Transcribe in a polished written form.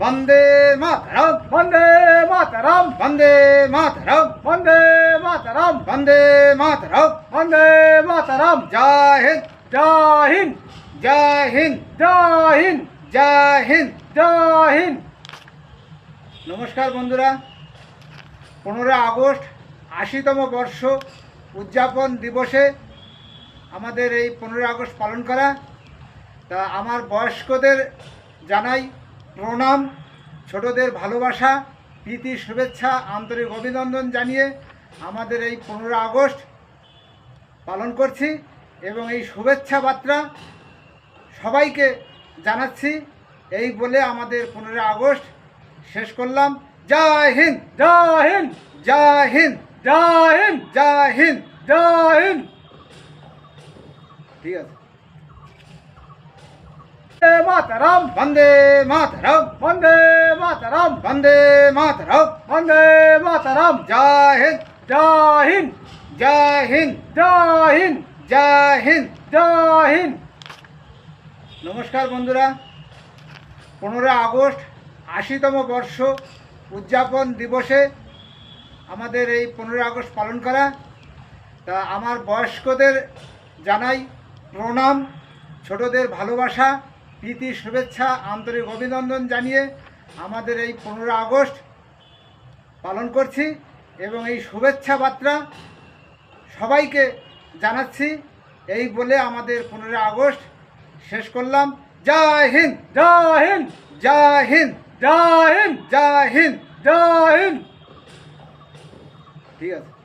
वंदे मातरम वंदे मातरम वंदे मातरम वंदे मातरम वंदे मातरम वंदे मातरम जय हिंद जय हिंद जय हिंद जय हिंद जय हिंद जय हिंद। नमस्कार बंधुरा 15 আগস্ট 80তম বর্ষ উদযাপন দিবসে আমাদের এই 15 আগস্ট পালন করা তা আমার বয়স্কদের জানাই প্রণাম, ছোটদের ভালোবাসা, প্রীতি, শুভেচ্ছা, আন্তরিক অভিনন্দন জানিয়ে আমাদের এই 15 আগস্ট পালন করছি এবং এই শুভেচ্ছা বার্তা সবাইকে জানাচ্ছি। এই বলে আমাদের 15 আগস্ট শেষ করলাম। জয় হিন্দ जय हिंद জয় হিন্দ जय हिंद জয় হিন্দ। जय हिंद। ঠিক আছে। वंदे मातरम वंदे मातरम वंदे मातरम वंदे मातरम वंदे मातरम जय हिंद जय हिंद जय हिंद जय हिंद जय हिंद। जय हिंद। নমস্কার বন্ধুরা 15 আগস্ট 80তম বর্ষ উদযাপন দিবসে আমাদের এই 15 আগস্ট পালন করা তা আমার বয়স্কদের জানাই প্রণাম, ছোটদের ভালোবাসা, প্রীতি, শুভেচ্ছা, আন্তরিক অভিনন্দন জানিয়ে আমাদের এই 15 আগস্ট পালন করছি এবং এই শুভেচ্ছা বার্তা সবাইকে জানাচ্ছি। এই বলে আমাদের 15 আগস্ট শেষ করলাম। জয় হিন্দ जय हिंद জয় হিন্দ जय हिंद জয় হিন্দ। जय हिंद। ঠিক আছে।